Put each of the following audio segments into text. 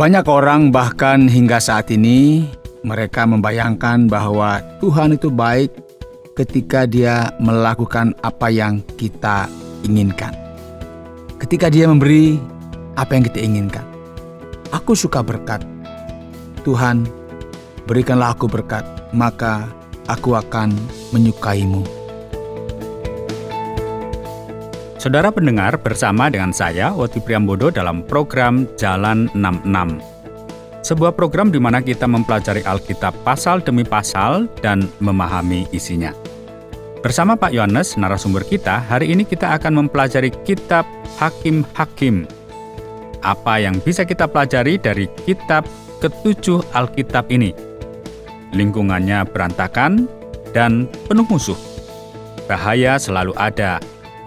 Banyak orang bahkan hingga saat ini mereka membayangkan bahwa Tuhan itu baik ketika Dia melakukan apa yang kita inginkan. Ketika Dia memberi apa yang kita inginkan. Aku suka berkat. Tuhan, berikanlah aku berkat, maka aku akan menyukaimu. Saudara pendengar, bersama dengan saya, Oti Priambodo dalam program Jalan 66. Sebuah program di mana kita mempelajari Alkitab pasal demi pasal dan memahami isinya. Bersama Pak Yohanes, narasumber kita, hari ini kita akan mempelajari kitab Hakim-Hakim. Apa yang bisa kita pelajari dari kitab ketujuh Alkitab ini? Lingkungannya berantakan dan penuh musuh. Bahaya selalu ada.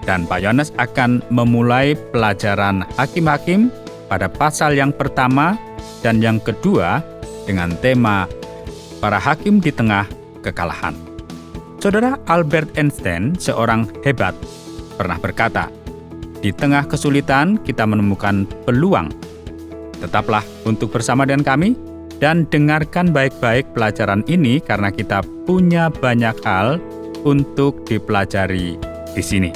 Dan Pak Yohanes akan memulai pelajaran Hakim-Hakim pada pasal yang pertama dan yang kedua dengan tema Para Hakim di Tengah Kekalahan. Saudara Albert Einstein, seorang hebat, pernah berkata, "Di tengah kesulitan kita menemukan peluang." Tetaplah untuk bersama dengan kami dan dengarkan baik-baik pelajaran ini karena kita punya banyak hal untuk dipelajari di sini.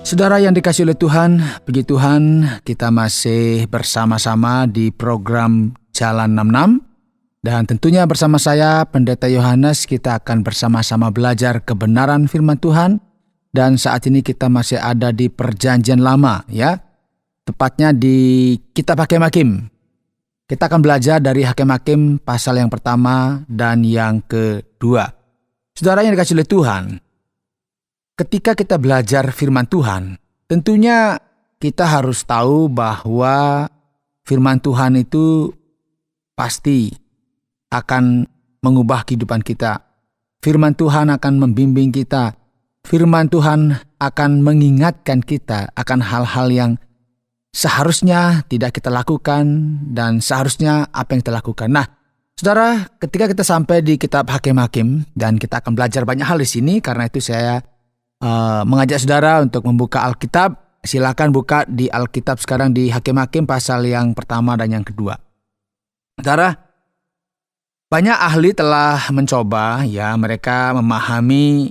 Saudara yang dikasihi oleh Tuhan, puji Tuhan, kita masih bersama-sama di program Jalan 66. Dan tentunya bersama saya, Pendeta Yohanes, kita akan bersama-sama belajar kebenaran firman Tuhan. Dan saat ini kita masih ada di Perjanjian Lama, ya. Tepatnya di kitab Hakim-Hakim. Kita akan belajar dari Hakim-Hakim pasal yang pertama dan yang kedua. Saudara yang dikasihi oleh Tuhan, ketika kita belajar firman Tuhan, tentunya kita harus tahu bahwa firman Tuhan itu pasti akan mengubah kehidupan kita. Firman Tuhan akan membimbing kita. Firman Tuhan akan mengingatkan kita akan hal-hal yang seharusnya tidak kita lakukan dan seharusnya apa yang kita lakukan. Nah, saudara, ketika kita sampai di kitab Hakim-Hakim dan kita akan belajar banyak hal di sini, karena itu saya mengajak saudara untuk membuka Alkitab. Silakan buka di Alkitab sekarang di Hakim-Hakim pasal yang pertama dan yang kedua. Saudara, banyak ahli telah mencoba, ya, mereka memahami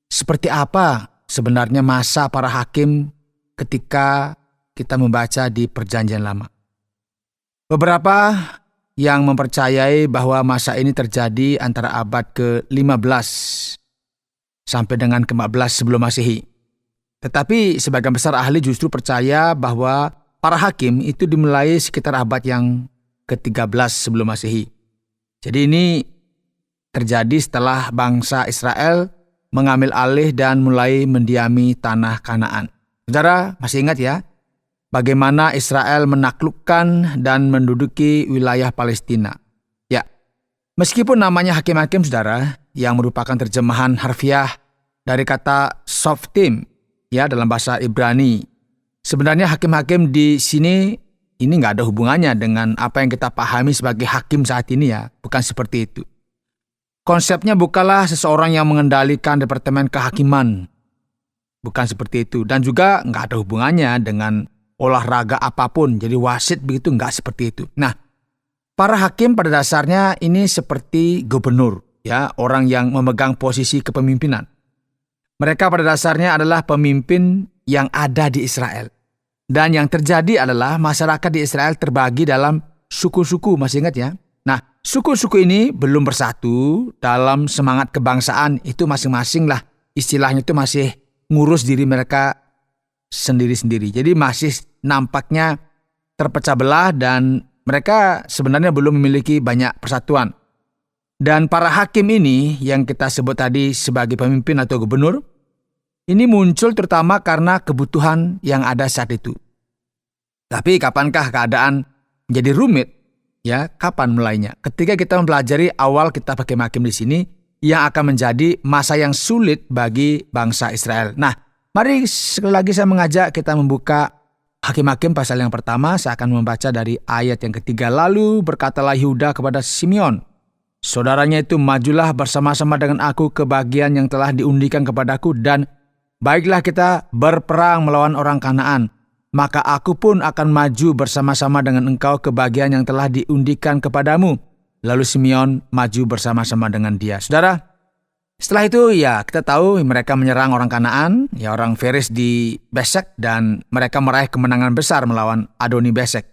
seperti apa sebenarnya masa para hakim ketika kita membaca di Perjanjian Lama. Beberapa yang mempercayai bahwa masa ini terjadi antara abad ke-15 sampai dengan ke-14 sebelum Masehi. Tetapi sebagian besar ahli justru percaya bahwa para hakim itu dimulai sekitar abad yang ke-13 sebelum Masehi. Jadi ini terjadi setelah bangsa Israel mengambil alih dan mulai mendiami tanah Kanaan. Saudara masih ingat ya, bagaimana Israel menaklukkan dan menduduki wilayah Palestina. Ya, meskipun namanya Hakim-Hakim, saudara, yang merupakan terjemahan harfiah dari kata Shoftim, ya, dalam bahasa Ibrani. Sebenarnya hakim-hakim di sini ini nggak ada hubungannya dengan apa yang kita pahami sebagai hakim saat ini, ya. Bukan seperti itu. Konsepnya bukanlah seseorang yang mengendalikan departemen kehakiman. Bukan seperti itu. Dan juga nggak ada hubungannya dengan olahraga apapun. Jadi wasit begitu, nggak seperti itu. Nah, para hakim pada dasarnya ini seperti gubernur, ya, orang yang memegang posisi kepemimpinan. Mereka pada dasarnya adalah pemimpin yang ada di Israel. Dan yang terjadi adalah masyarakat di Israel terbagi dalam suku-suku, masih ingat ya? Nah, suku-suku ini belum bersatu dalam semangat kebangsaan, itu masing-masing lah. Istilahnya itu masih ngurus diri mereka sendiri-sendiri. Jadi masih nampaknya terpecah belah dan mereka sebenarnya belum memiliki banyak persatuan. Dan para hakim ini yang kita sebut tadi sebagai pemimpin atau gubernur, ini muncul terutama karena kebutuhan yang ada saat itu. Tapi kapankah keadaan menjadi rumit? Ya, kapan mulainya? Ketika kita mempelajari awal kitab Hakim-Hakim di sini, yang akan menjadi masa yang sulit bagi bangsa Israel. Nah, mari sekali lagi saya mengajak kita membuka Hakim-Hakim pasal yang pertama. Saya akan membaca dari ayat yang ketiga. Lalu berkatalah Yehuda kepada Simeon, saudaranya itu, majulah bersama-sama dengan aku ke bagian yang telah diundikan kepadaku, dan baiklah kita berperang melawan orang Kanaan. maka aku pun akan maju bersama-sama dengan engkau ke bagian yang telah diundikan kepadamu. Lalu Simeon maju bersama-sama dengan dia. Saudara, setelah itu ya kita tahu mereka menyerang orang Kanaan, ya orang Feris di Besek, dan mereka meraih kemenangan besar melawan Adoni Besek.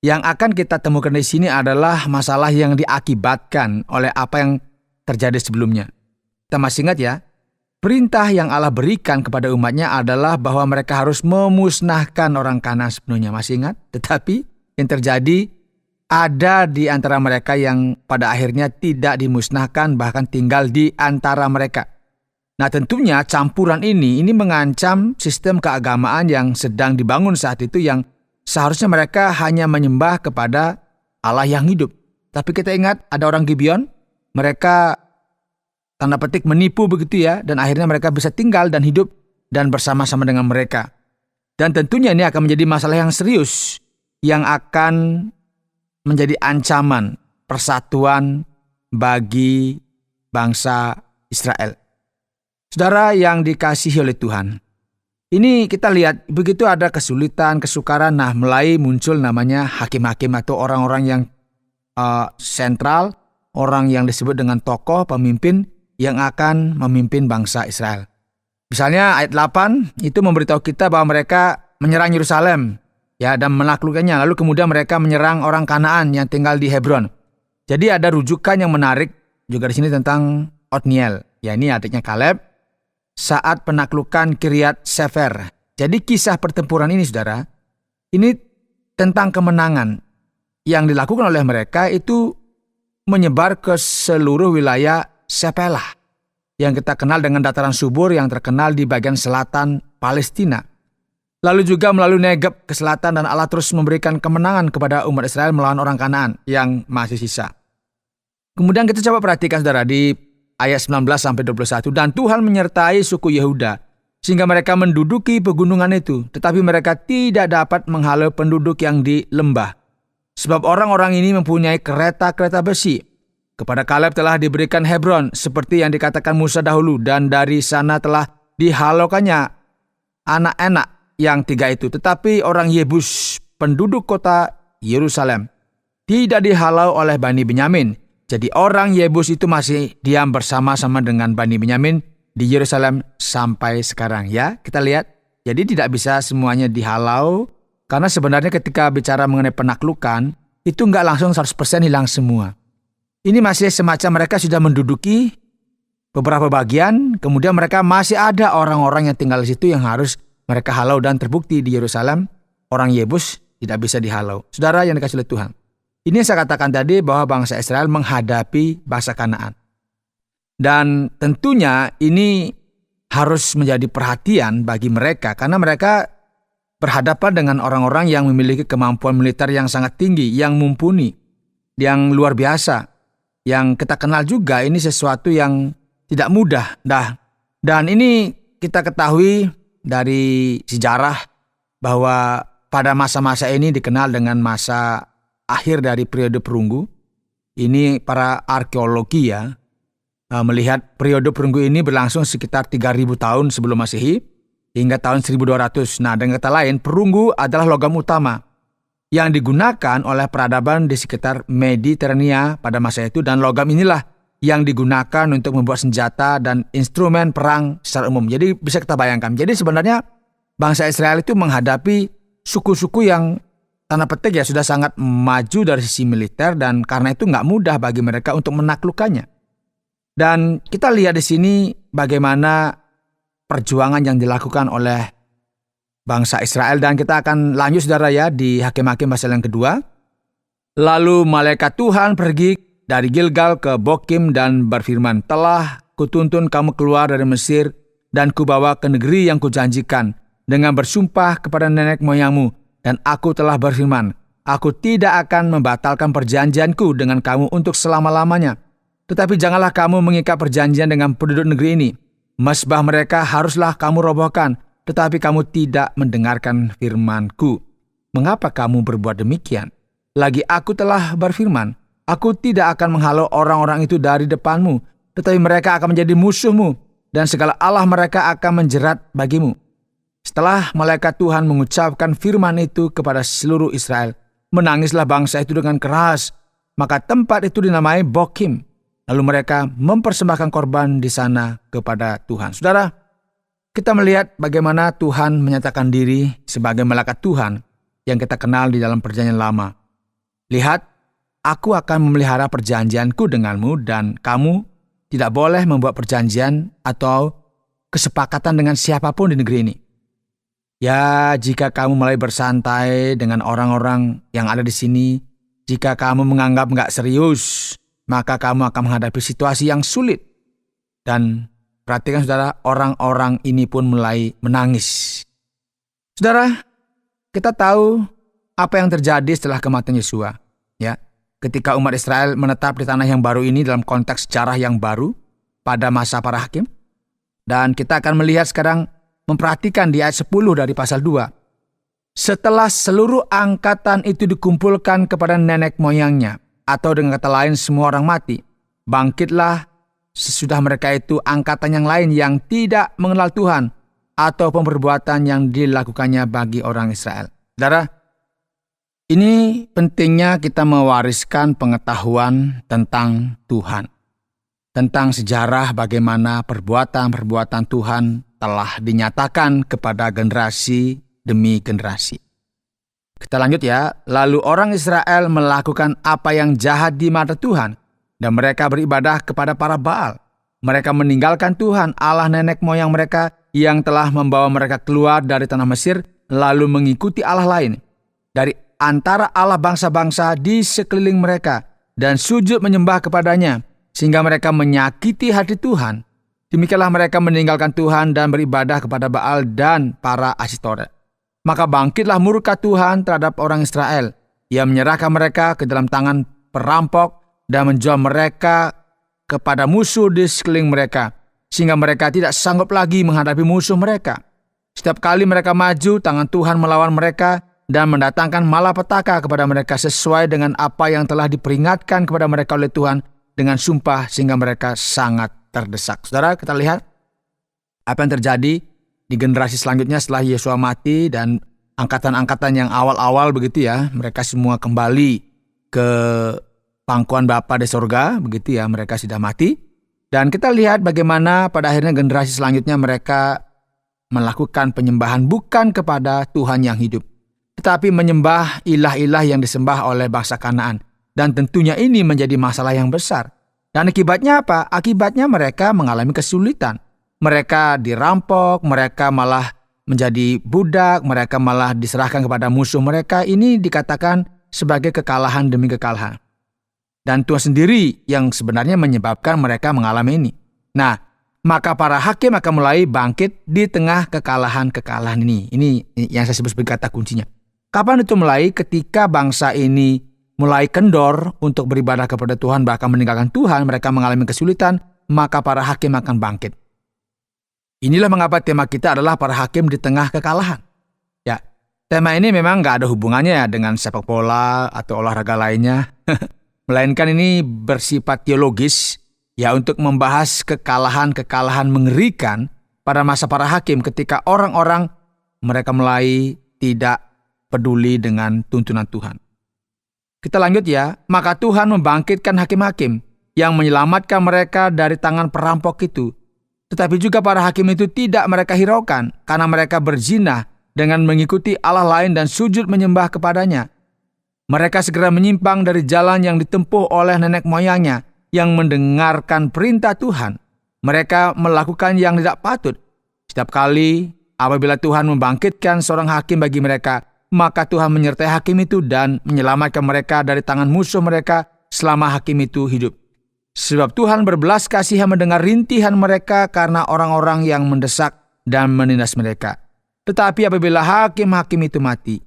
Yang akan kita temukan di sini adalah masalah yang diakibatkan oleh apa yang terjadi sebelumnya. Kita masih ingat ya, perintah yang Allah berikan kepada umatnya adalah bahwa mereka harus memusnahkan orang Kanaan sepenuhnya. Masih ingat? Tetapi yang terjadi, ada di antara mereka yang pada akhirnya tidak dimusnahkan, bahkan tinggal di antara mereka. Nah tentunya campuran ini mengancam sistem keagamaan yang sedang dibangun saat itu, yang seharusnya mereka hanya menyembah kepada Allah yang hidup. Tapi kita ingat ada orang Gibeon, mereka tanda petik menipu begitu ya, dan akhirnya mereka bisa tinggal dan hidup dan bersama-sama dengan mereka. Dan tentunya ini akan menjadi masalah yang serius yang akan menjadi ancaman persatuan bagi bangsa Israel. Saudara yang dikasihi oleh Tuhan, ini kita lihat begitu ada kesulitan, kesukaran, mulai muncul namanya hakim-hakim atau orang-orang yang sentral, orang yang disebut dengan tokoh, pemimpin yang akan memimpin bangsa Israel. Misalnya ayat 8 itu memberitahu kita bahwa mereka menyerang Yerusalem, ya, dan menaklukkannya. Lalu kemudian mereka menyerang orang Kanaan yang tinggal di Hebron. Jadi ada rujukan yang menarik juga di sini tentang Otniel. Ya, ini adiknya Kaleb saat penaklukan Kiryat Sefer. Jadi kisah pertempuran ini, saudara, ini tentang kemenangan yang dilakukan oleh mereka itu menyebar ke seluruh wilayah Sepelah yang kita kenal dengan dataran subur yang terkenal di bagian selatan Palestina. Lalu juga melalui Negeb ke selatan, dan Allah terus memberikan kemenangan kepada umat Israel melawan orang Kanaan yang masih sisa. Kemudian kita coba perhatikan saudara di ayat 19-21. Dan Tuhan menyertai suku Yehuda sehingga mereka menduduki pegunungan itu, tetapi mereka tidak dapat menghalau penduduk yang di lembah. Sebab orang-orang ini mempunyai kereta-kereta besi. Kepada Kaleb telah diberikan Hebron seperti yang dikatakan Musa dahulu, dan dari sana telah dihalaukannya anak-anak yang 3 itu. Tetapi orang Yebus, penduduk kota Yerusalem, tidak dihalau oleh Bani Benyamin. Jadi orang Yebus itu masih diam bersama-sama dengan Bani Benyamin di Yerusalem sampai sekarang. Ya, kita lihat. Jadi tidak bisa semuanya dihalau, karena sebenarnya ketika bicara mengenai penaklukan, itu nggak langsung 100% hilang semua. Ini masih semacam mereka sudah menduduki beberapa bagian, kemudian mereka masih ada orang-orang yang tinggal di situ yang harus mereka halau, dan terbukti di Yerusalem orang Yebus tidak bisa dihalau. Saudara yang dikasihi oleh Tuhan, ini saya katakan tadi bahwa bangsa Israel menghadapi bangsa Kanaan. Dan tentunya ini harus menjadi perhatian bagi mereka, karena mereka berhadapan dengan orang-orang yang memiliki kemampuan militer yang sangat tinggi, yang mumpuni, yang luar biasa, yang kita kenal juga ini sesuatu yang tidak mudah. Dan ini kita ketahui dari sejarah bahwa pada masa-masa ini dikenal dengan masa akhir dari periode perunggu. Ini para arkeologi ya melihat periode perunggu ini berlangsung sekitar 3.000 tahun sebelum Masehi hingga tahun 1200. Dengan kata lain, perunggu adalah logam utama yang digunakan oleh peradaban di sekitar Mediterania pada masa itu, dan logam inilah yang digunakan untuk membuat senjata dan instrumen perang secara umum. Jadi bisa kita bayangkan. Jadi sebenarnya bangsa Israel itu menghadapi suku-suku yang tanda petik ya sudah sangat maju dari sisi militer, dan karena itu nggak mudah bagi mereka untuk menaklukkannya. Dan kita lihat di sini bagaimana perjuangan yang dilakukan oleh bangsa Israel, dan kita akan lanjut saudara ya di Hakim-Hakim pasal yang kedua. Lalu malaikat Tuhan pergi dari Gilgal ke Bokim dan berfirman, telah kutuntun kamu keluar dari Mesir dan kubawa ke negeri yang kujanjikan dengan bersumpah kepada nenek moyangmu. Dan aku telah berfirman, aku tidak akan membatalkan perjanjianku dengan kamu untuk selama-lamanya. Tetapi janganlah kamu mengikat perjanjian dengan penduduk negeri ini. Mesbah mereka haruslah kamu robohkan, tetapi kamu tidak mendengarkan firmanku. Mengapa kamu berbuat demikian? Lagi aku telah berfirman, aku tidak akan menghalau orang-orang itu dari depanmu, tetapi mereka akan menjadi musuhmu, dan segala Allah mereka akan menjerat bagimu. Setelah malaikat Tuhan mengucapkan firman itu kepada seluruh Israel, menangislah bangsa itu dengan keras. Maka tempat itu dinamai Bokim. Lalu mereka mempersembahkan korban di sana kepada Tuhan. Saudara, kita melihat bagaimana Tuhan menyatakan diri sebagai malaikat Tuhan yang kita kenal di dalam Perjanjian Lama. Lihat, aku akan memelihara perjanjianku denganmu dan kamu tidak boleh membuat perjanjian atau kesepakatan dengan siapapun di negeri ini. Ya, jika kamu mulai bersantai dengan orang-orang yang ada di sini, jika kamu menganggap nggak serius, maka kamu akan menghadapi situasi yang sulit. Dan perhatikan saudara, orang-orang ini pun mulai menangis. Saudara, kita tahu apa yang terjadi setelah kematian Yosua. Ya, ketika umat Israel menetap di tanah yang baru ini dalam konteks sejarah yang baru pada masa para hakim. Dan kita akan melihat sekarang, memperhatikan di ayat 10 dari pasal 2. Setelah seluruh angkatan itu dikumpulkan kepada nenek moyangnya, atau dengan kata lain semua orang mati, bangkitlah sesudah mereka itu angkatan yang lain yang tidak mengenal Tuhan, atau perbuatan yang dilakukannya bagi orang Israel. Saudara, ini pentingnya kita mewariskan pengetahuan tentang Tuhan. Tentang sejarah bagaimana perbuatan-perbuatan Tuhan telah dinyatakan kepada generasi demi generasi. Kita lanjut ya. Lalu orang Israel melakukan apa yang jahat di mata Tuhan, dan mereka beribadah kepada para Baal. Mereka meninggalkan Tuhan, Allah nenek moyang mereka yang telah membawa mereka keluar dari tanah Mesir, lalu mengikuti Allah lain dari antara Allah bangsa-bangsa di sekeliling mereka, dan sujud menyembah kepadanya, sehingga mereka menyakiti hati Tuhan. Demikianlah mereka meninggalkan Tuhan dan beribadah kepada Baal dan para Asitoret. Maka bangkitlah murka Tuhan terhadap orang Israel. Ia menyerahkan mereka ke dalam tangan perampok dan menjual mereka kepada musuh di sekeliling mereka, sehingga mereka tidak sanggup lagi menghadapi musuh mereka. Setiap kali mereka maju, tangan Tuhan melawan mereka dan mendatangkan malapetaka kepada mereka sesuai dengan apa yang telah diperingatkan kepada mereka oleh Tuhan dengan sumpah, sehingga mereka sangat terdesak. Saudara, kita lihat apa yang terjadi di generasi selanjutnya setelah Yosua mati dan angkatan-angkatan yang awal-awal begitu ya. Mereka semua kembali ke pangkuan Bapa di sorga, begitu ya, mereka sudah mati. Dan kita lihat bagaimana pada akhirnya generasi selanjutnya mereka melakukan penyembahan bukan kepada Tuhan yang hidup, tetapi menyembah ilah-ilah yang disembah oleh bangsa Kanaan. Dan tentunya ini menjadi masalah yang besar. Dan akibatnya apa? Akibatnya mereka mengalami kesulitan. Mereka dirampok, mereka malah menjadi budak, mereka malah diserahkan kepada musuh mereka. Ini dikatakan sebagai kekalahan demi kekalahan. Dan Tuhan sendiri yang sebenarnya menyebabkan mereka mengalami ini. Nah, maka para hakim akan mulai bangkit di tengah kekalahan-kekalahan ini. Ini yang saya sebut sebagai kata kuncinya. Kapan itu mulai? Ketika bangsa ini mulai kendor untuk beribadah kepada Tuhan, bahkan meninggalkan Tuhan, mereka mengalami kesulitan, maka para hakim akan bangkit. Inilah mengapa tema kita adalah para hakim di tengah kekalahan. Ya, tema ini memang nggak ada hubungannya dengan sepak bola atau olahraga lainnya. Melainkan ini bersifat teologis, ya, untuk membahas kekalahan-kekalahan mengerikan pada masa para hakim ketika orang-orang mereka mulai tidak peduli dengan tuntunan Tuhan. Kita lanjut ya. Maka Tuhan membangkitkan hakim-hakim yang menyelamatkan mereka dari tangan perampok itu. Tetapi juga para hakim itu tidak mereka hiraukan, karena mereka berzina dengan mengikuti Allah lain dan sujud menyembah kepadanya. Mereka segera menyimpang dari jalan yang ditempuh oleh nenek moyangnya yang mendengarkan perintah Tuhan. Mereka melakukan yang tidak patut. Setiap kali apabila Tuhan membangkitkan seorang hakim bagi mereka, maka Tuhan menyertai hakim itu dan menyelamatkan mereka dari tangan musuh mereka selama hakim itu hidup. Sebab Tuhan berbelas kasihan mendengar rintihan mereka karena orang-orang yang mendesak dan menindas mereka. Tetapi apabila hakim-hakim itu mati,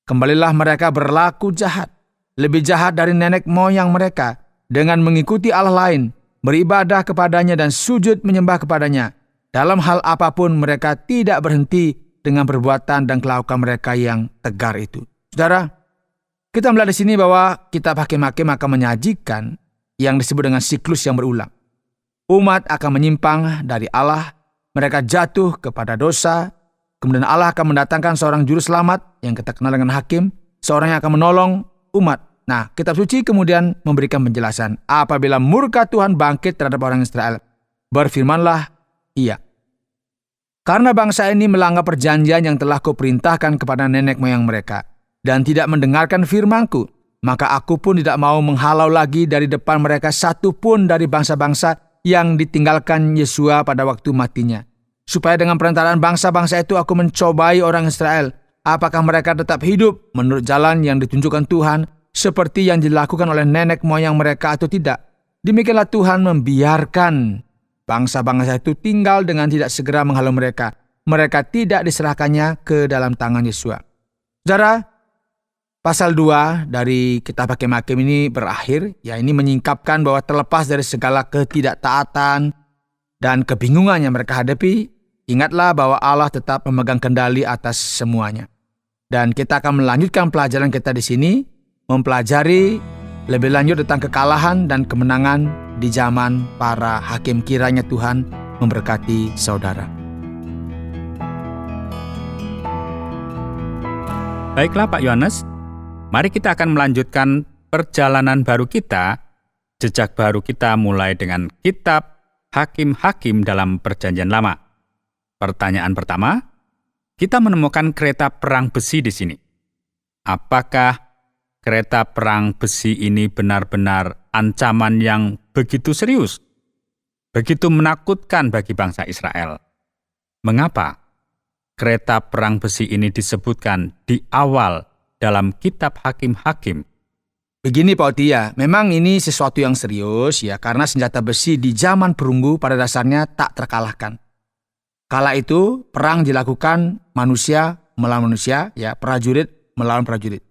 kembalilah mereka berlaku jahat, lebih jahat dari nenek moyang mereka, dengan mengikuti Allah lain, beribadah kepadanya dan sujud menyembah kepadanya. Dalam hal apapun mereka tidak berhenti dengan perbuatan dan kelakuan mereka yang tegar itu. Saudara, kita melihat di sini bahwa kitab hakim-hakim akan menyajikan yang disebut dengan siklus yang berulang. Umat akan menyimpang dari Allah, mereka jatuh kepada dosa, Kemudian Allah akan mendatangkan seorang juru selamat yang kita kenal dengan hakim, seorang yang akan menolong umat. Nah, kitab suci kemudian memberikan penjelasan. Apabila murka Tuhan bangkit terhadap orang Israel, berfirmanlah Ia. Karena bangsa ini melanggar perjanjian yang telah kuperintahkan kepada nenek moyang mereka, dan tidak mendengarkan firman-Ku, maka aku pun tidak mau menghalau lagi dari depan mereka satu pun dari bangsa-bangsa yang ditinggalkan Yesua pada waktu matinya. Supaya dengan perantaraan bangsa-bangsa itu aku mencobai orang Israel, apakah mereka tetap hidup menurut jalan yang ditunjukkan Tuhan, seperti yang dilakukan oleh nenek moyang mereka atau tidak. Demikianlah Tuhan membiarkan bangsa-bangsa itu tinggal dengan tidak segera menghalau mereka. Mereka tidak diserahkannya ke dalam tangan Yesua. Saudara, pasal 2 dari kitab Hakim-Hakim ini berakhir. Ya, ini menyingkapkan bahwa terlepas dari segala ketidaktaatan dan kebingungan yang mereka hadapi, ingatlah bahwa Allah tetap memegang kendali atas semuanya. Dan kita akan melanjutkan pelajaran kita di sini, mempelajari lebih lanjut tentang kekalahan dan kemenangan di zaman para hakim. Kiranya Tuhan memberkati saudara. Baiklah Pak Yohanes, mari kita akan melanjutkan perjalanan baru kita, jejak baru kita mulai dengan kitab Hakim-Hakim dalam Perjanjian Lama. Pertanyaan pertama, kita menemukan kereta perang besi di sini. Apakah kereta perang besi ini benar-benar ancaman yang begitu serius, begitu menakutkan bagi bangsa Israel? Mengapa kereta perang besi ini disebutkan di awal dalam kitab Hakim-Hakim? Begini Pak Otia, memang ini sesuatu yang serius ya, karena senjata besi di zaman perunggu pada dasarnya tak terkalahkan. Kala itu perang dilakukan manusia melawan manusia, ya, prajurit melawan prajurit.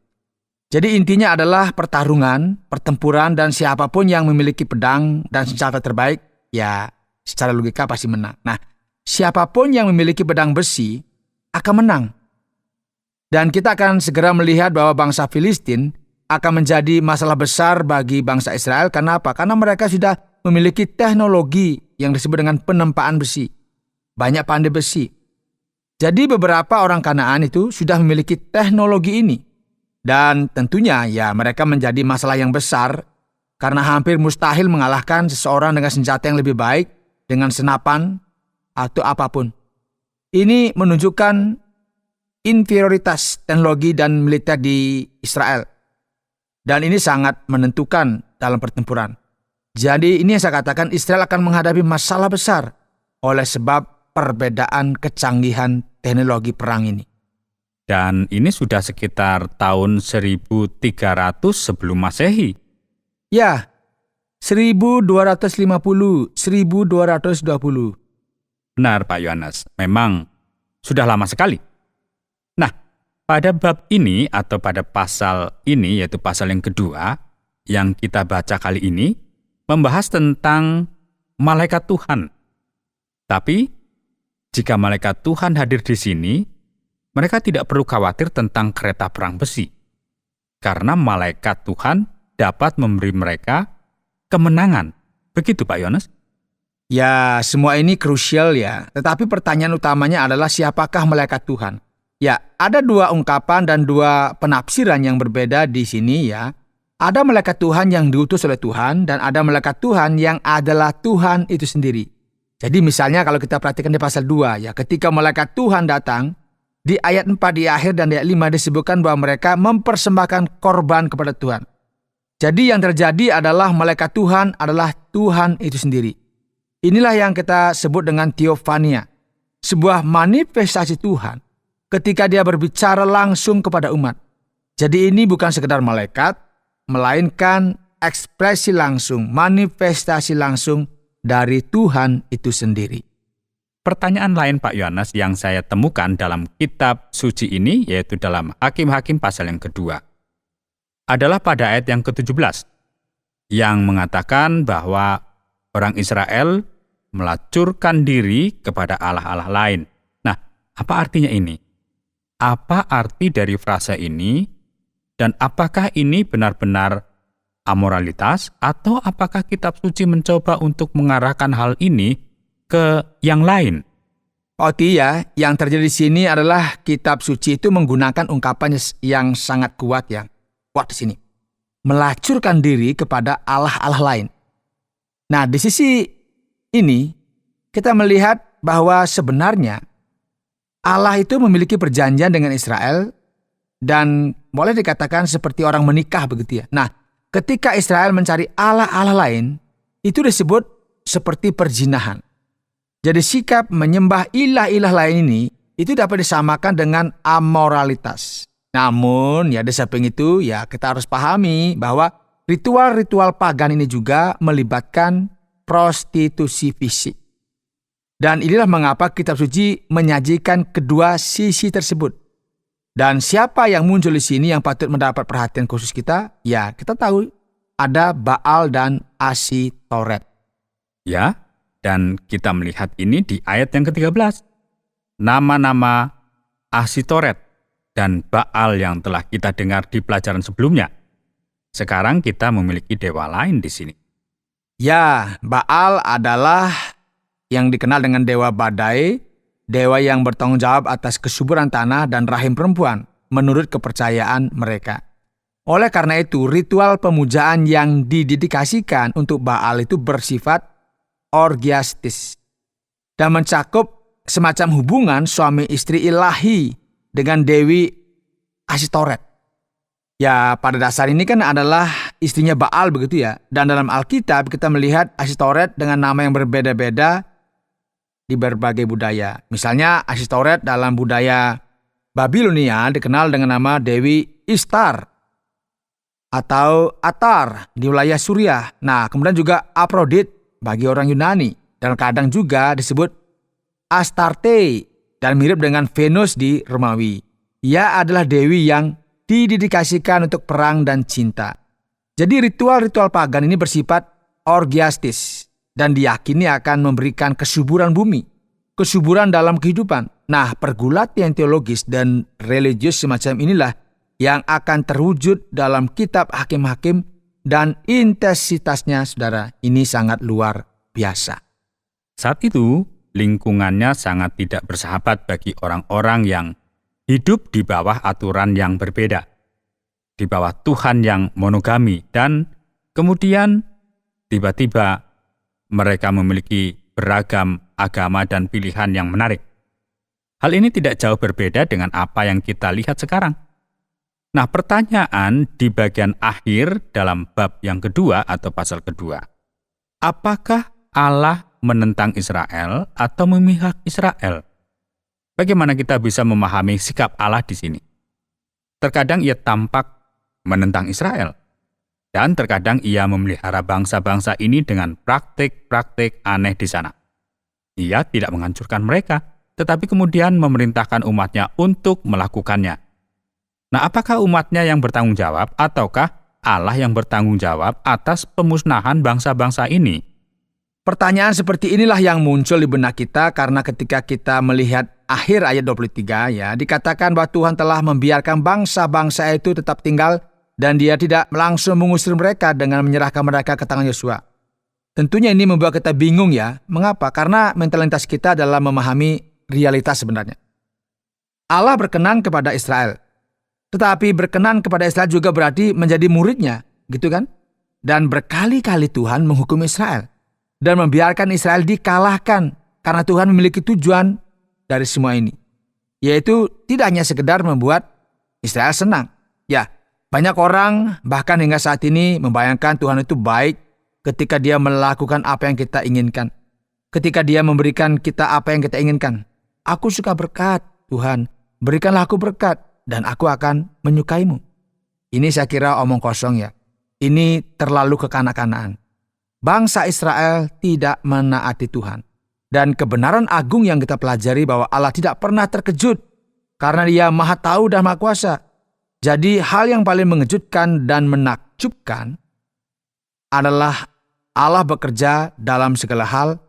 Jadi intinya adalah pertarungan, pertempuran, dan siapapun yang memiliki pedang dan senjata terbaik, ya secara logika pasti menang. Nah, siapapun yang memiliki pedang besi akan menang. Dan kita akan segera melihat bahwa bangsa Filistin akan menjadi masalah besar bagi bangsa Israel. Karena apa? Karena mereka sudah memiliki teknologi yang disebut dengan penempaan besi. Banyak pandai besi. Jadi beberapa orang Kanaan itu sudah memiliki teknologi ini. Dan tentunya ya mereka menjadi masalah yang besar karena hampir mustahil mengalahkan seseorang dengan senjata yang lebih baik, dengan senapan atau apapun. Ini menunjukkan inferioritas teknologi dan militer di Israel. Dan ini sangat menentukan dalam pertempuran. Jadi ini yang saya katakan, Israel akan menghadapi masalah besar oleh sebab perbedaan kecanggihan teknologi perang ini. Dan ini sudah sekitar tahun 1300 sebelum Masehi. Ya, 1250, 1220. Benar Pak Yohanes, memang sudah lama sekali. Nah, pada bab ini atau pada pasal ini, yaitu pasal yang kedua, yang kita baca kali ini, membahas tentang malaikat Tuhan. Tapi, jika malaikat Tuhan hadir di sini, mereka tidak perlu khawatir tentang kereta perang besi. Karena malaikat Tuhan dapat memberi mereka kemenangan. Begitu Pak Yohanes? Ya, semua ini krusial ya. Tetapi pertanyaan utamanya adalah siapakah malaikat Tuhan? Ya, ada dua ungkapan dan dua penafsiran yang berbeda di sini ya. Ada malaikat Tuhan yang diutus oleh Tuhan dan ada malaikat Tuhan yang adalah Tuhan itu sendiri. Jadi misalnya kalau kita perhatikan di pasal 2 ya, ketika malaikat Tuhan datang, di ayat 4 di akhir dan di ayat 5 disebutkan bahwa mereka mempersembahkan korban kepada Tuhan. Jadi yang terjadi adalah malaikat Tuhan adalah Tuhan itu sendiri. Inilah yang kita sebut dengan teofania, sebuah manifestasi Tuhan ketika dia berbicara langsung kepada umat. Jadi ini bukan sekedar malaikat, melainkan ekspresi langsung, manifestasi langsung dari Tuhan itu sendiri. Pertanyaan lain Pak Yohanes yang saya temukan dalam kitab suci ini, yaitu dalam Hakim-Hakim pasal yang kedua, adalah pada ayat yang ke-17, yang mengatakan bahwa orang Israel melacurkan diri kepada allah-allah lain. Nah, apa artinya ini? Apa arti dari frasa ini? Dan apakah ini benar-benar amoralitas? Atau apakah kitab suci mencoba untuk mengarahkan hal ini ke yang lain? ya, yang terjadi di sini adalah kitab suci itu menggunakan ungkapan yang sangat kuat ya. Kuat di sini. Melacurkan diri kepada Allah-Allah lain. Nah, di sisi ini kita melihat bahwa sebenarnya Allah itu memiliki perjanjian dengan Israel dan boleh dikatakan seperti orang menikah begitu ya. Nah, ketika Israel mencari Allah-Allah lain, itu disebut seperti perzinahan. Jadi sikap menyembah ilah-ilah lain ini itu dapat disamakan dengan amoralitas. Namun ya di samping itu ya kita harus pahami bahwa ritual-ritual pagan ini juga melibatkan prostitusi fisik. Dan inilah mengapa kitab suci menyajikan kedua sisi tersebut. Dan siapa yang muncul di sini yang patut mendapat perhatian khusus kita? Ya kita tahu ada Baal dan Asitoret. Ya, dan kita melihat ini di ayat yang ke-13. Nama-nama Asitoret dan Baal yang telah kita dengar di pelajaran sebelumnya. Sekarang kita memiliki dewa lain di sini. Ya, Baal adalah yang dikenal dengan dewa badai, dewa yang bertanggung jawab atas kesuburan tanah dan rahim perempuan, menurut kepercayaan mereka. Oleh karena itu, ritual pemujaan yang didedikasikan untuk Baal itu bersifat orgiastis dan mencakup semacam hubungan suami istri ilahi dengan Dewi Asitoret. Ya, pada dasar ini kan adalah istrinya Baal begitu ya. Dan dalam Alkitab kita melihat Asitoret dengan nama yang berbeda-beda di berbagai budaya. Misalnya Asitoret dalam budaya Babilonia dikenal dengan nama Dewi Ishtar atau Atar di wilayah Suriah. Nah, kemudian juga Aphrodite bagi orang Yunani, dan kadang juga disebut Astarte dan mirip dengan Venus di Romawi. Ia adalah dewi yang didedikasikan untuk perang dan cinta. Jadi ritual-ritual pagan ini bersifat orgiastis dan diyakini akan memberikan kesuburan bumi, kesuburan dalam kehidupan. Nah, pergulatan teologis dan religius semacam inilah yang akan terwujud dalam kitab Hakim-Hakim. Dan intensitasnya, saudara, ini sangat luar biasa. Saat itu, lingkungannya sangat tidak bersahabat bagi orang-orang yang hidup di bawah aturan yang berbeda, di bawah Tuhan yang monogami, dan kemudian tiba-tiba mereka memiliki beragam agama dan pilihan yang menarik. Hal ini tidak jauh berbeda dengan apa yang kita lihat sekarang. Nah, pertanyaan di bagian akhir dalam bab yang kedua atau pasal kedua. Apakah Allah menentang Israel atau memihak Israel? Bagaimana kita bisa memahami sikap Allah di sini? Terkadang ia tampak menentang Israel, dan terkadang ia memelihara bangsa-bangsa ini dengan praktik-praktik aneh di sana. Ia tidak menghancurkan mereka, tetapi kemudian memerintahkan umatnya untuk melakukannya. Nah, apakah umatnya yang bertanggung jawab ataukah Allah yang bertanggung jawab atas pemusnahan bangsa-bangsa ini? Pertanyaan seperti inilah yang muncul di benak kita karena ketika kita melihat akhir ayat 23 ya, dikatakan bahwa Tuhan telah membiarkan bangsa-bangsa itu tetap tinggal dan dia tidak langsung mengusir mereka dengan menyerahkan mereka ke tangan Yosua. Tentunya ini membuat kita bingung ya. Mengapa? Karena mentalitas kita adalah memahami realitas sebenarnya. Allah berkenan kepada Israel. Tetapi berkenan kepada Israel juga berarti menjadi muridnya, gitu kan? Dan berkali-kali Tuhan menghukum Israel dan membiarkan Israel dikalahkan karena Tuhan memiliki tujuan dari semua ini, yaitu tidak hanya sekedar membuat Israel senang. Ya, banyak orang bahkan hingga saat ini membayangkan Tuhan itu baik ketika dia melakukan apa yang kita inginkan, ketika dia memberikan kita apa yang kita inginkan. Aku suka berkat, Tuhan, berikanlah aku berkat, dan aku akan menyukaimu. Ini saya kira omong kosong ya. Ini terlalu kekanak-kanakan. Bangsa Israel tidak menaati Tuhan. Dan kebenaran agung yang kita pelajari bahwa Allah tidak pernah terkejut karena Dia Maha Tahu dan Maha Kuasa. Jadi hal yang paling mengejutkan dan menakjubkan adalah Allah bekerja dalam segala hal,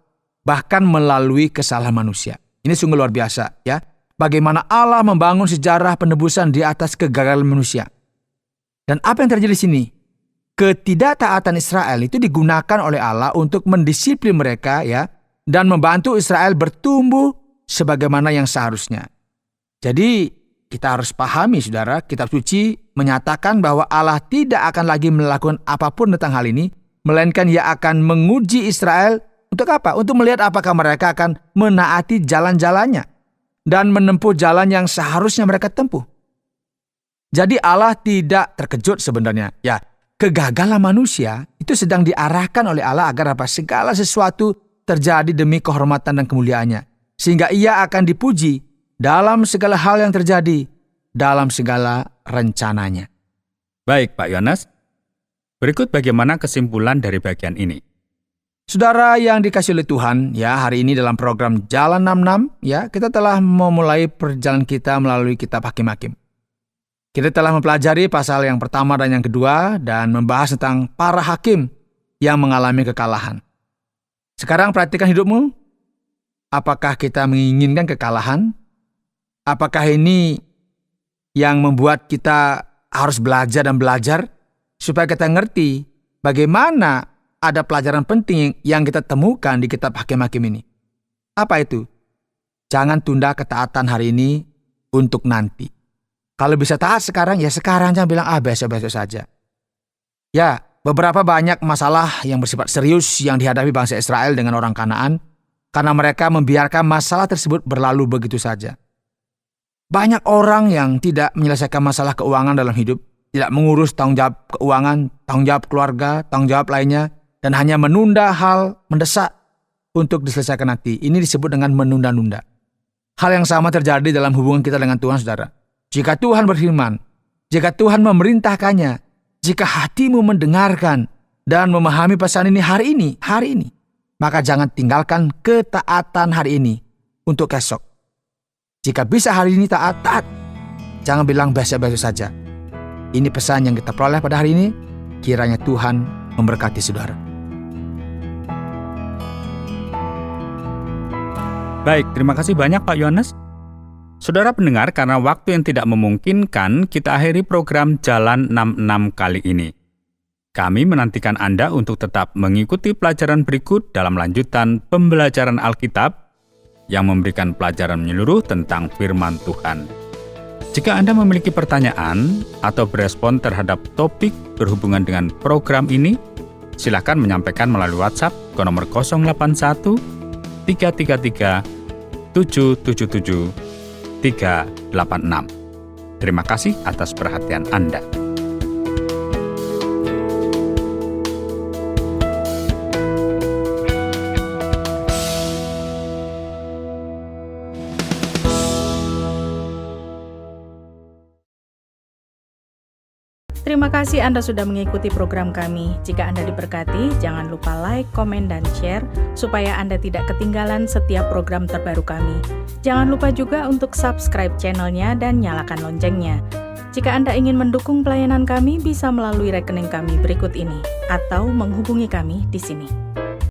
bahkan melalui kesalahan manusia. Ini sungguh luar biasa ya. Bagaimana Allah membangun sejarah penebusan di atas kegagalan manusia. Dan apa yang terjadi di sini? Ketidaktaatan Israel itu digunakan oleh Allah untuk mendisiplin mereka ya, dan membantu Israel bertumbuh sebagaimana yang seharusnya. Jadi, kita harus pahami, saudara, kitab suci menyatakan bahwa Allah tidak akan lagi melakukan apapun tentang hal ini, melainkan Ia akan menguji Israel untuk apa? Untuk melihat apakah mereka akan menaati jalan-jalannya dan menempuh jalan yang seharusnya mereka tempuh. Jadi Allah tidak terkejut sebenarnya. Ya, kegagalan manusia itu sedang diarahkan oleh Allah agar apa? Segala sesuatu terjadi demi kehormatan dan kemuliaannya. Sehingga Ia akan dipuji dalam segala hal yang terjadi, dalam segala rencananya. Baik, Pak Yohanes. Berikut bagaimana kesimpulan dari bagian ini. Saudara yang dikasihi oleh Tuhan, ya, hari ini dalam program Jalan 66, ya, kita telah memulai perjalanan kita melalui kitab Hakim-Hakim. Kita telah mempelajari pasal yang pertama dan yang kedua dan membahas tentang para hakim yang mengalami kekalahan. Sekarang perhatikan hidupmu. Apakah kita menginginkan kekalahan? Apakah ini yang membuat kita harus belajar dan belajar supaya kita ngerti bagaimana ada pelajaran penting yang kita temukan di kitab Hakim-Hakim ini? Apa itu? Jangan tunda ketaatan hari ini untuk nanti. Kalau bisa taat sekarang, ya sekarang, jangan bilang besok-besok saja. Ya, beberapa banyak masalah yang bersifat serius yang dihadapi bangsa Israel dengan orang Kanaan karena mereka membiarkan masalah tersebut berlalu begitu saja. Banyak orang yang tidak menyelesaikan masalah keuangan dalam hidup, tidak mengurus tanggung jawab keuangan, tanggung jawab keluarga, tanggung jawab lainnya, dan hanya menunda hal mendesak untuk diselesaikan nanti. Ini disebut dengan menunda-nunda. Hal yang sama terjadi dalam hubungan kita dengan Tuhan, saudara. Jika Tuhan berfirman, jika Tuhan memerintahkannya, jika hatimu mendengarkan dan memahami pesan ini hari ini, maka jangan tinggalkan ketaatan hari ini untuk esok. Jika bisa hari ini taat. Jangan bilang besok-besok saja. Ini pesan yang kita peroleh pada hari ini. Kiranya Tuhan memberkati saudara. Baik, terima kasih banyak Pak Yohanes. Saudara pendengar, karena waktu yang tidak memungkinkan, kita akhiri program Jalan 66 kali ini. Kami menantikan Anda untuk tetap mengikuti pelajaran berikut dalam lanjutan pembelajaran Alkitab yang memberikan pelajaran menyeluruh tentang firman Tuhan. Jika Anda memiliki pertanyaan atau berespon terhadap topik berhubungan dengan program ini, silakan menyampaikan melalui WhatsApp ke nomor 081 333 777 386. Terima kasih atas perhatian Anda. Terima kasih Anda sudah mengikuti program kami. Jika Anda diberkati, jangan lupa like, komen, dan share supaya Anda tidak ketinggalan setiap program terbaru kami. Jangan lupa juga untuk subscribe channelnya dan nyalakan loncengnya. Jika Anda ingin mendukung pelayanan kami, bisa melalui rekening kami berikut ini atau menghubungi kami di sini.